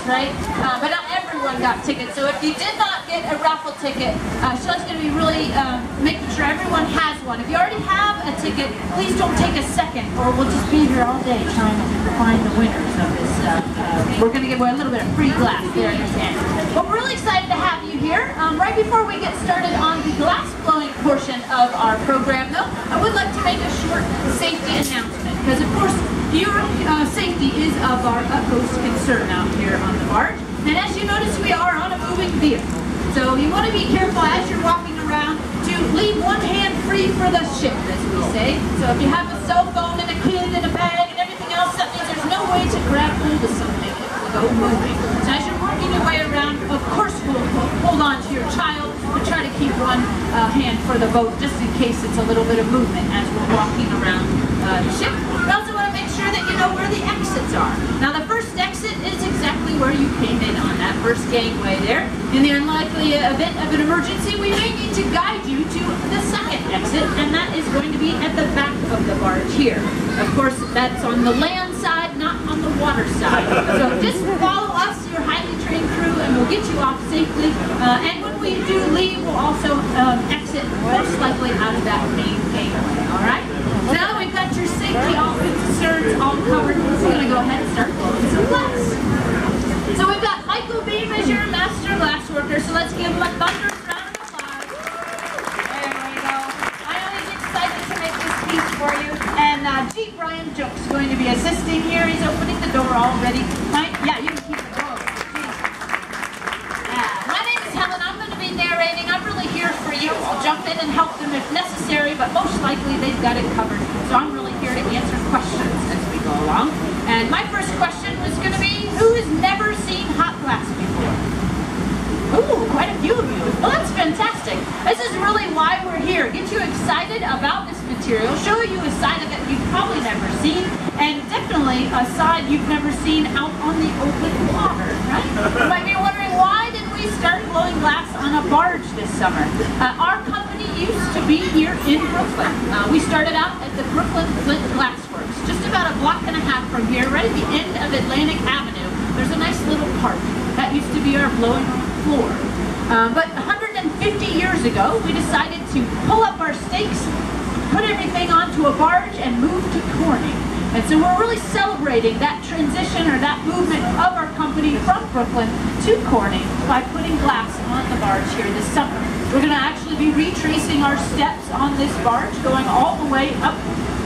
right? But not everyone got tickets. So if you did not get a raffle ticket, Shelley's going to be really making sure everyone has one. If you already have a ticket, please don't take a second, or we'll just be here all day trying to find the winners of this. We're going to give away a little bit of free glass there at the end. But we're really excited to have you here. Right before we get started on the glass blowing portion of our program, though, I would like to make a short safety announcement, because of course your safety is of our utmost concern out here on the barge. And as you notice, we are on a moving vehicle. So you want to be careful as you're walking around to leave one hand free for the ship, as we say. So if you have a cell phone and a kid and a bag and everything else, that means there's no way to grab hold of something if we go moving. So as you're working your way around, of course we'll hold on to your child, but try to keep one hand for the boat just in case it's a little bit of movement as we're walking around the ship. We also want to make sure that you know where the exits are. Now the first exit is exactly where you came in on that first gangway there. In the unlikely event of an emergency, we may need to guide you to the second exit, and that is going to be at the back of the barge here. Of course, that's on the land side, not on the water side. So just follow us, your highly trained crew, and we'll get you off safely. And when we do leave, we'll also exit most likely out of that main gangway, all right? So now that we've got your safety concerns all covered, we're going to go ahead and start blowing some glass. So we've got Michael Beam as your master glass worker, so let's give him a thunderous round of applause. There we go. I know he's excited to make this piece for you. And G. Brian Joke's going to be assisting here. He's opening the door already. Yeah, you can keep it going. My name is Helen. I'm going to be narrating. I'm really here for you. I'll jump in and help them if necessary, but most likely they've got it covered. So I'm really here to answer questions as we go along. And my first question was going to be, who has never seen hot glass before? Ooh, quite a few of you. Well, that's fantastic. This is really why we're here. Get you excited about this material, show you a side of it you've probably never seen, and definitely a side you've never seen out on the open water, right? You might be wondering, why did we start blowing glass on a barge this summer? Our company used to be here in Brooklyn. We started out at the Brooklyn Flint Glass Works, just about a block and a half from here, right at the end of Atlantic Avenue. There's a nice little park. That used to be our blowing floor. But 150 years ago, we decided to pull up our stakes, put everything onto a barge, and move to Corning. And so we're really celebrating that transition, or that movement of our company from Brooklyn to Corning by putting glass on the barge here this summer. We're going to actually be retracing our steps on this barge, going all the way up,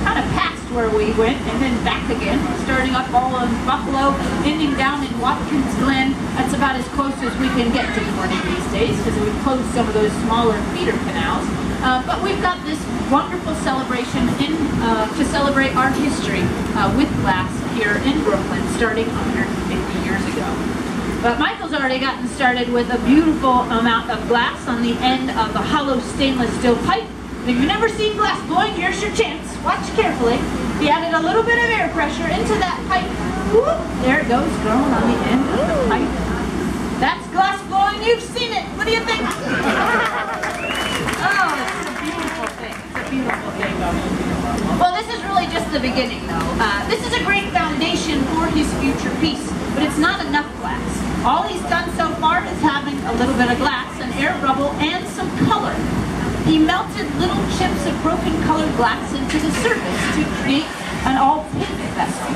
kind of past where we went, and then back again, starting up all in Buffalo, ending down in Watkins Glen. That's about as close as we can get to Corning these days, because we've closed some of those smaller feeder canals. But we've got this wonderful celebration to celebrate our history with glass here in Brooklyn, starting 150 years ago. But Michael's already gotten started with a beautiful amount of glass on the end of a hollow stainless steel pipe. If you've never seen glass blowing, here's your chance. Watch carefully. He added a little bit of air pressure into that pipe. Whoop, there it goes, growing on the end of the pipe. That's glass blowing. You've seen it. What do you think? Oh, it's a beautiful thing. It's a beautiful thing. Well, this is really just the beginning, though. This is a great foundation for his future piece, but it's not enough glass. All he's done so far is having a little bit of glass, an air bubble, and some color. He melted little chips of broken colored glass into the surface to create an all-pink vessel.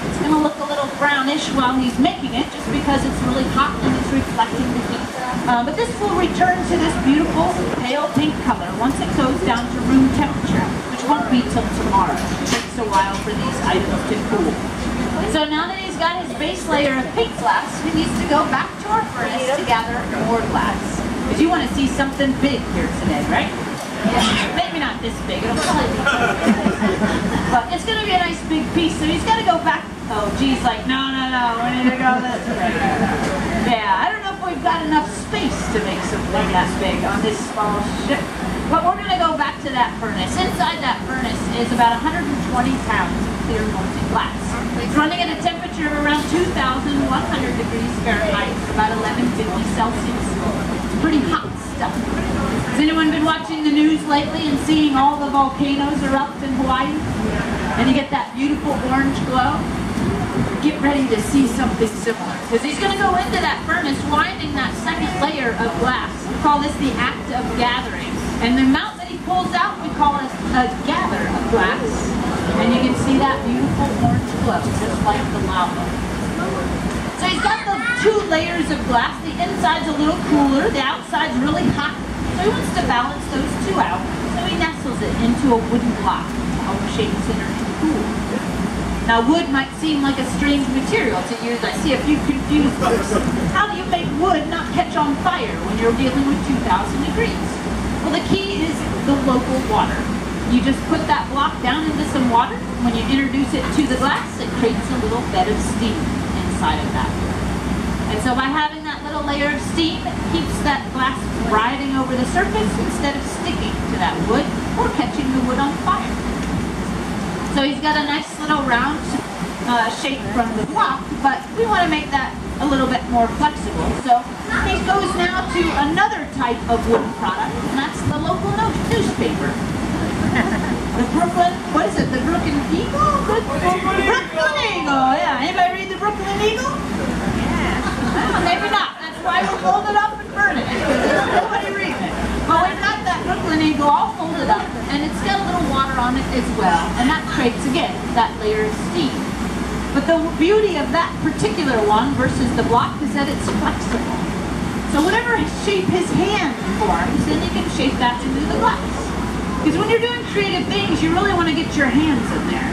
It's going to look a little brownish while he's making it, just because it's really hot and it's reflecting the heat. But this will return to this beautiful pale pink color once it goes down to room temperature, which won't be till tomorrow. It takes a while for these items to cool. So now that he's got his base layer of pink glass, he needs to go back to our furnace to gather more glass. Because you want to see something big here today, right? Yeah, maybe not this big. It'll probably be but it's going to be a nice big piece, so he's got to go back. Oh, G's like, no, we need to go this way. Yeah, I don't know if we've got enough space to make something that big on this small ship. But we're going to go back to that furnace. Inside that furnace is about 120 pounds of clear molten glass. It's running at a temperature of around 2,100 degrees Fahrenheit, about 1150 Celsius. It's pretty hot stuff. Has anyone been watching the news lately and seeing all the volcanoes erupt in Hawaii? And you get that beautiful orange glow? get ready to see something similar. Because he's going to go into that furnace winding that second layer of glass. We call this the act of gathering. And the amount that he pulls out, we call it a gather of glass. And you can see that beautiful orange glow, just like the lava. So he's got the two layers of glass. The inside's a little cooler, the outside's really hot. So he wants to balance those two out. So he nestles it into a wooden block to help shape center and cool. Now wood might seem like a strange material to use. I see a few confused folks. How do you make wood not catch on fire when you're dealing with 2,000 degrees? Well, the key is the local water. You just put that block down into some water. When you introduce it to the glass, it creates a little bed of steam inside of that. And so by having that little layer of steam, it keeps that glass riding over the surface instead of sticking to that wood or catching the wood on fire. So he's got a nice little round shape from the block, but we want to make that a little bit more flexible. So he goes now to another type of wooden product, and that's the local newspaper. The Brooklyn, what is it? The Brooklyn Eagle? Brooklyn Eagle, yeah. Anybody read the Brooklyn Eagle? Well, maybe not. That's why we'll fold it up and burn it. Nobody reading it. Well, we've got that Brooklyn Eagle all folded up, and it's got a little water on it as well, and that creates, again, that layer of steam. But the beauty of that particular one versus the block is that it's flexible. So whatever shape his hand forms, then you can shape that into the glass. Because when you're doing creative things, you really want to get your hands in there.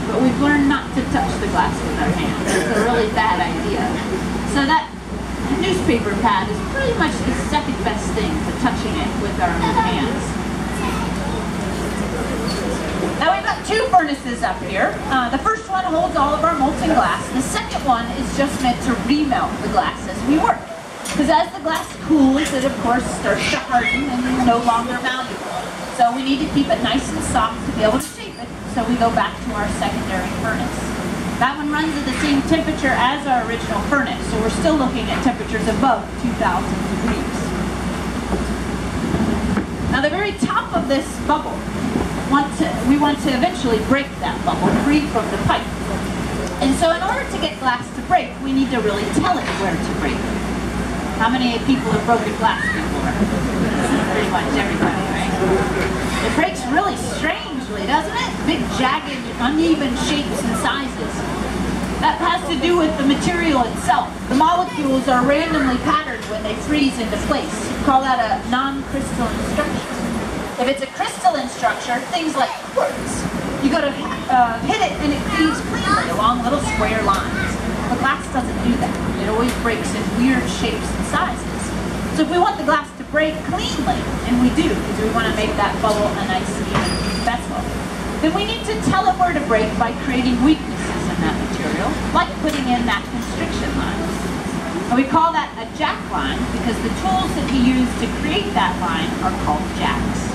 But we've learned not to touch the glass with our hands. It's a really bad idea. So that newspaper pad is pretty much the second best thing to touching it with our own hands. Now we've got two furnaces up here. The first one holds all of our molten glass. The second one is just meant to remelt the glass as we work. Because as the glass cools, it of course starts to harden and is no longer malleable. So we need to keep it nice and soft to be able to shape it. So we go back to our secondary furnace. That one runs at the same temperature as our original furnace. So we're still looking at temperatures above 2,000 degrees. Now the very top of this bubble, we want to eventually break that bubble free from the pipe. And so in order to get glass to break, we need to really tell it where to break. How many people have broken glass before? Pretty much everybody, right? It breaks really strangely, doesn't it? Big, jagged, uneven shapes and sizes. That has to do with the material itself. The molecules are randomly patterned when they freeze into place. We call that a non-crystalline structure. If it's a crystalline structure, things like quartz, you go to hit it and it cleaves cleanly along little square lines. But glass doesn't do that. It always breaks in weird shapes and sizes. So if we want the glass to break cleanly, and we do, because we want to make that bubble a nice even vessel, then we need to tell it where to break by creating weaknesses in that material, like putting in that constriction line. And we call that a jack line because the tools that he used to create that line are called jacks.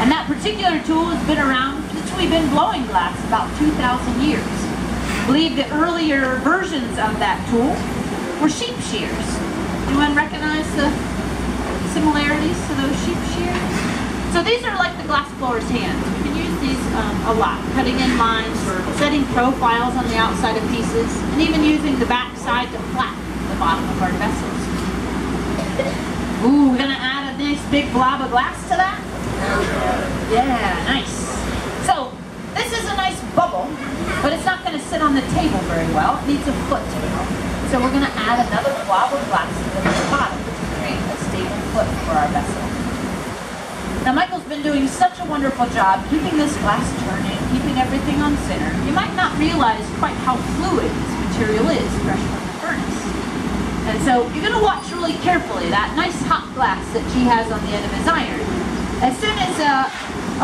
And that particular tool has been around since we've been blowing glass, about 2,000 years. I believe the earlier versions of that tool were sheep shears. Anyone recognize the similarities to those sheep shears? So these are like the glass blower's hands. We can use these a lot, cutting in lines or setting profiles on the outside of pieces, and even using the back side to flatten the bottom of our vessels. Ooh, we're gonna add a nice big blob of glass to that? Yeah, nice. So this is a nice bubble, but it's not going to sit on the table very well. It needs a foot to it. So we're going to add another blob of glass to the bottom to create a stable foot for our vessel. Now Michael's been doing such a wonderful job keeping this glass turning, keeping everything on center. You might not realize quite how fluid this material is fresh from the furnace. And so you're going to watch really carefully that nice hot glass that he has on the end of his iron. As soon as,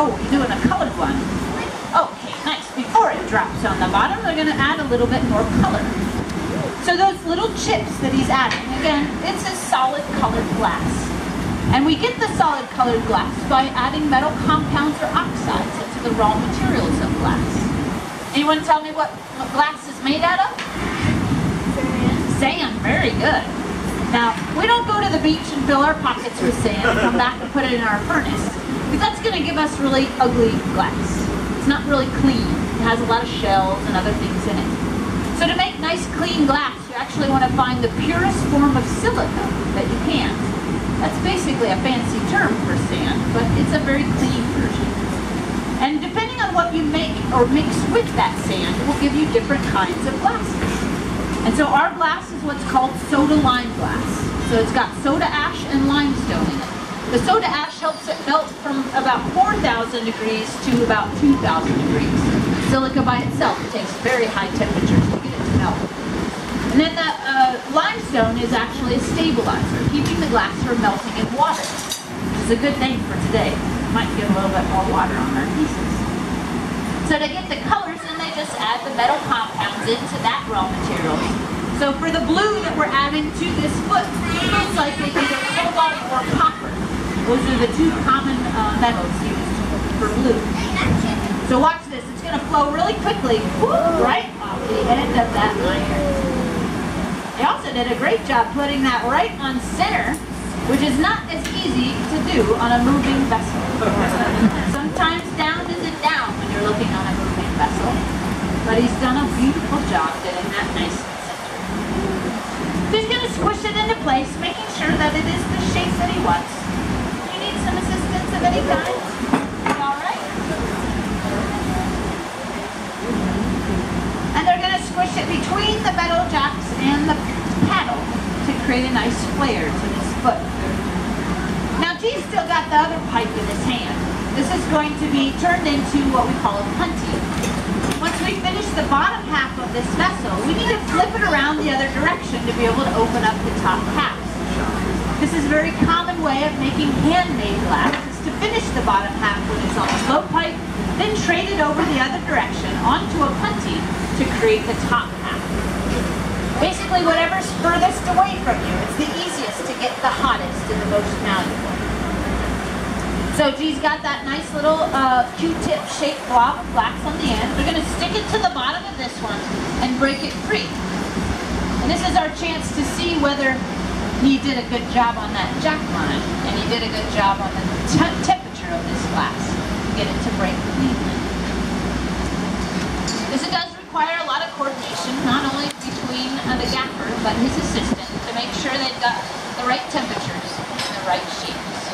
oh, you're doing a colored one. Okay, nice. Before it drops on the bottom, we're going to add a little bit more color. So those little chips that he's adding, again, it's a solid colored glass. And we get the solid colored glass by adding metal compounds or oxides into the raw materials of glass. Anyone tell me what glass is made out of? Sand. Very good. Now, we don't go to the beach and fill our pockets with sand and come back and put it in our furnace, because that's going to give us really ugly glass. It's not really clean. It has a lot of shells and other things in it. So to make nice clean glass, you actually want to find the purest form of silica that you can. That's basically a fancy term for sand, but it's a very clean version. And depending on what you make or mix with that sand, it will give you different kinds of glasses. And so our glass is what's called soda lime glass. So it's got soda ash and limestone in it. The soda ash helps it melt from about 4,000 degrees to about 2,000 degrees. Silica by itself takes very high temperatures to get it to melt. And then the limestone is actually a stabilizer, keeping the glass from melting in water. Which is a good name for today. Might get a little bit more water on our pieces. So to get the colors, then they just add the metal compounds into that raw material. So for the blue that we're adding to this foot, it looks like they either cobalt or copper. Those are the two common metals used for blue. So watch this, it's going to flow really quickly right off the end of that iron. They also did a great job putting that right on center, which is not as easy to do on a moving vessel. Sometimes down isn't down when you're looking on a moving vessel, but he's done a beautiful job getting that nice and centered. So he's going to squish it into place, making sure that it is the shape that he wants. You need some assistance of any kind? All right? And they're going to squish it between the metal jacks and the paddle to create a nice flare to this foot. Now G's still got the other pipe in his hand. This is going to be turned into what we call a punty. Once we finish the bottom half of this vessel, we need to flip it around the other direction to be able to open up the top half. This is a very common way of making handmade glass, is to finish the bottom half with its own flow pipe, then trade it over the other direction onto a punty to create the top half. Basically, whatever's furthest away from you, it's the easiest to get the hottest and the most malleable. So G's got that nice little Q-tip shaped blob of glass on the end. We're going to stick it to the bottom of this one and break it free. And this is our chance to see whether he did a good job on that jack line, and he did a good job on the temperature of this glass to get it to break cleanly. This does require a lot of coordination, not only between the gaffer, but his assistant, to make sure they've got the right temperatures and the right shapes.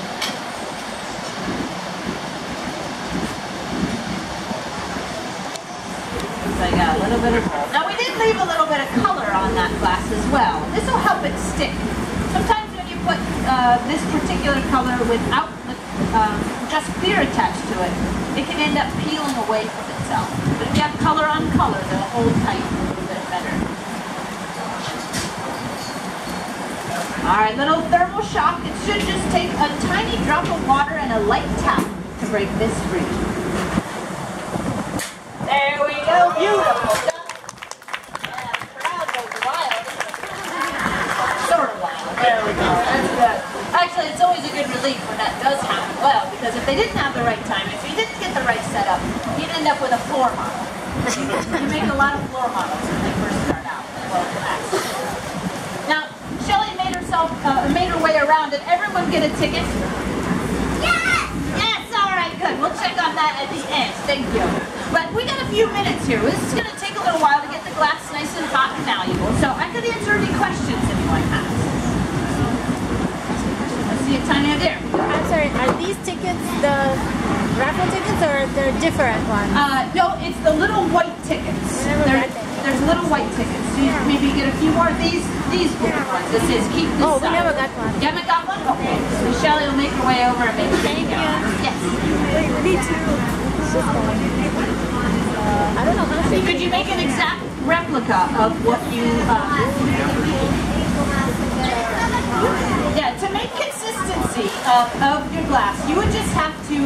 So I got a little bit of... Now we did leave a little bit of color on that glass as well. This will help it stick. Sometimes when you put this particular color without just clear attached to it, it can end up peeling away from itself. But if you have color on color, they'll hold tight a little bit better. Alright, little thermal shock. It should just take a tiny drop of water and a light tap to break this free. There we go, beautiful. Yeah, the crowd goes wild. Sort of wild. There we go. That's good. Actually, it's always a good relief when that does happen well, because if they didn't have the right timing, if you didn't get the right setup, you'd end up with a floor model. You make a lot of floor models when they first start out. Well, now, Shelly made her way around. Did everyone get a ticket? Yes! Yes, all right, good. We'll check on that at the end. Thank you. But we got a few minutes here. This is going to take a little while to get the glass nice and hot and malleable. So I could answer any questions anyone has. Let's see a tiny there. I'm sorry, are these tickets the raffle tickets or they're different ones? No, it's the little white tickets. There's little white tickets. So you maybe get a few more of these gold ones. This is keep this Oh, we side. never got one. You haven't got one? Okay. So Shelly will make her way over and make sure Thank you get one. Yes. Wait, we need to. I don't know how to. Could you make an exact replica of what you... Yeah, to make consistency of your glass, you would just have to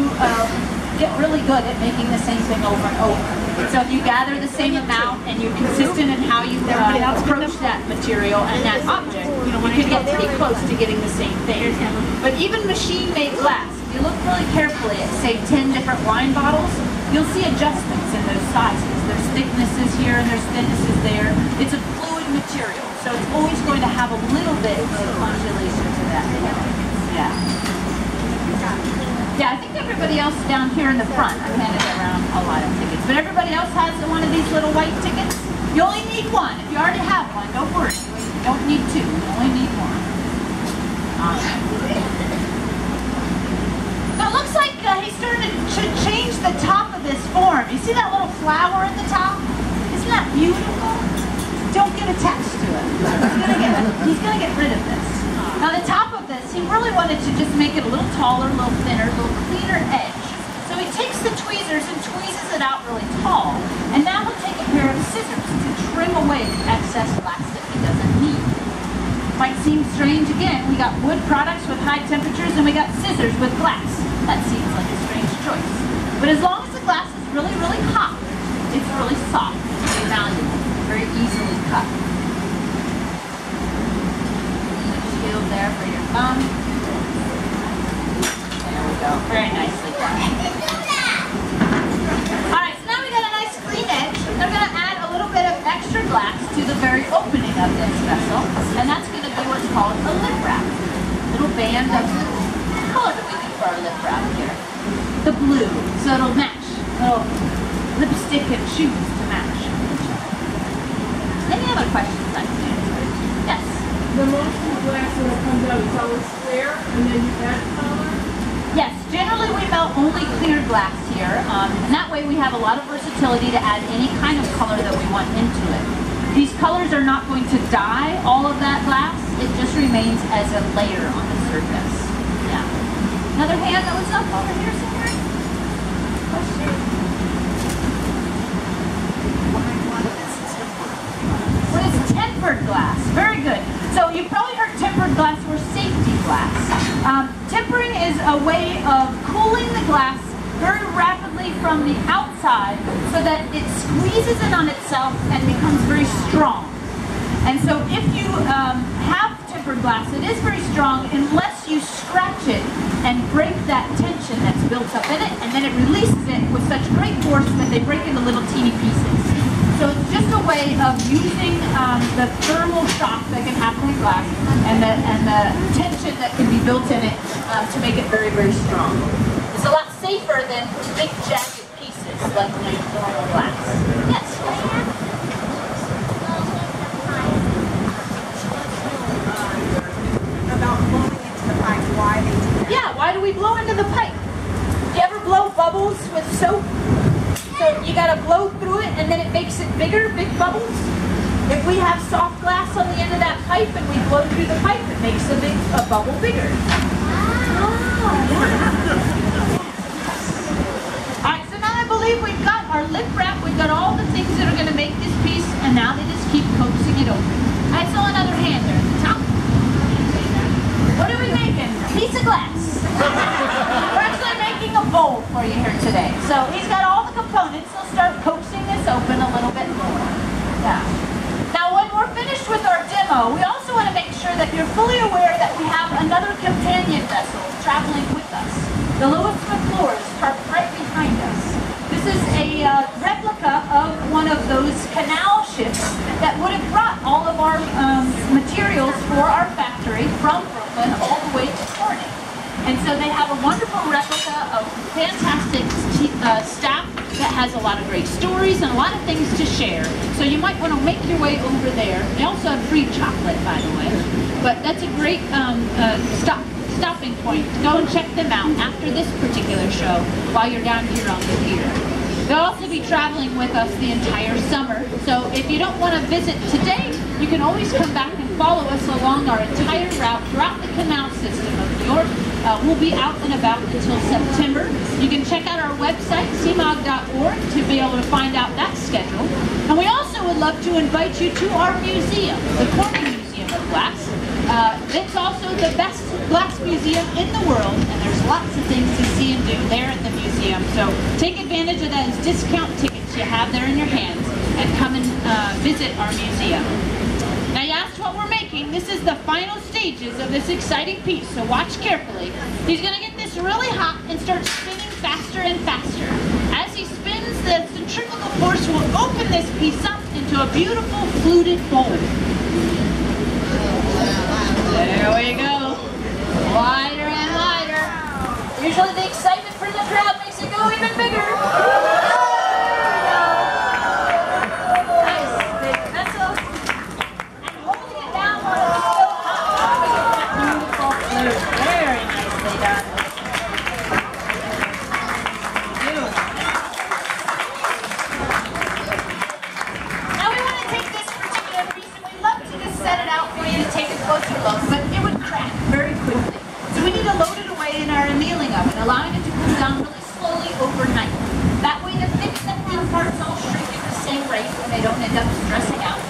get really good at making the same thing over and over. So if you gather the same amount and you're consistent in how you approach that material and that object, you can get pretty close to getting the same thing. But even machine-made glass, if you look really carefully at, say, 10 different wine bottles, you'll see adjustments in those sizes. There's thicknesses here and there's thicknesses there. It's a fluid material, so it's always going to have a little bit of undulation to that. Yeah. Yeah, I think everybody else down here in the front, I've handed around a lot of tickets, but everybody else has one of these little white tickets. You only need one. If you already have one, don't worry. You don't need two. You only need one. So it looks like he's starting to change the top of this form. You see that little flower at the top? Isn't that beautiful? Don't get attached to it. He's gonna get rid of this. Now the top of this, he really wanted to just make it a little taller, a little thinner, a little cleaner edge. So he takes the tweezers and tweezes it out really tall. And now he'll take a pair of scissors to trim away the excess glass that he doesn't need. Might seem strange again. We got wood products with high temperatures and we got scissors with glass. That seems like a strange choice. But as long as the glass is really, really hot, it's really soft, very malleable, very easily cut. Shield there for your thumb. There we go. Very nicely done. Alright, so now we got a nice clean edge. They're going to add a little bit of extra glass to the very opening of this vessel. And that's going to be what's called a lip wrap. A little band of color that we do for our lip wrap here. The blue, so it'll match. Little lipstick and shoes to match. Any other questions I can answer? Yes? The motion glass when it comes out, it's always clear, and then you add color? Yes, generally we melt only clear glass here, and that way we have a lot of versatility to add any kind of color that we want into it. These colors are not going to dye all of that glass, it just remains as a layer on the surface. Yeah. Another hand that was up over here somewhere? Question? What is tempered glass? Very good. So you've probably heard tempered glass or safety glass. Tempering is a way of cooling the glass very rapidly from the outside so that it squeezes in on itself and becomes very strong. And so if you have tempered glass, it is very strong unless you scratch it and break that tension that's built up in it, and then it releases it with such great force that they break into little teeny pieces. So it's just a way of using the thermal shock that can happen with glass and the tension that can be built in it to make it very, very strong. It's a lot safer than big jagged pieces like normal glass. Yes? About blowing into the pipe, why they do that? Yeah, why do we blow into the pipe? Do you ever blow bubbles with soap? So you gotta blow through it and then it makes it bigger, big bubbles. If we have soft glass on the end of that pipe and we blow through the pipe, it makes a bubble bigger. Alright, so now I believe we've got our lip wrap, we've got all the things that are gonna make this piece, and now they just keep coaxing it open. I saw another hand there at the top. What are we making? A piece of glass. We're actually making a bowl for you here today. So he's got all the components. He'll start coaxing this open a little bit more. Yeah. Now when we're finished with our demo, we also want to make sure that you're fully aware that we have another companion vessel traveling with us. The Lewis McClure is parked right behind us. This is a replica of one of those canal ships that would have brought all of our materials for our factory from Brooklyn all the way to Corning. And so they have a wonderful replica of fantastic staff that has a lot of great stories and a lot of things to share. So you might want to make your way over there. They also have free chocolate, by the way. But that's a great stopping point. Go and check them out after this particular show while you're down here on the pier. They'll also be traveling with us the entire summer. So if you don't want to visit today, you can always come back and follow us along our entire route throughout the canal system of New York. We'll be out and about until September. You can check out our website, cmog.org, to be able to find out that schedule. And we also would love to invite you to our museum, the Corning Museum of Glass. It's also the best glass museum in the world, and there's lots of things to see and do there at the museum. So take advantage of those discount tickets you have there in your hands and come and visit our museum. Now you asked what we're making. This is the final stages of this exciting piece, so watch carefully. He's going to get this really hot and start spinning faster and faster. As he spins, the centrifugal force will open this piece up into a beautiful fluted bowl. There we go. Wider and wider. Usually the exciting bigger. Nice big vessel. And holding it down while it's still hot. Beautiful flute. Very nicely done. Now we want to take this particular piece and we'd love to just set it out for you to take a closer look, but it would crack very quickly. So we need to load it away in our annealing oven, allowing it to cool down really slowly overnight. That way the thick and the thin parts all shrink at the same rate and they don't end up stressing out.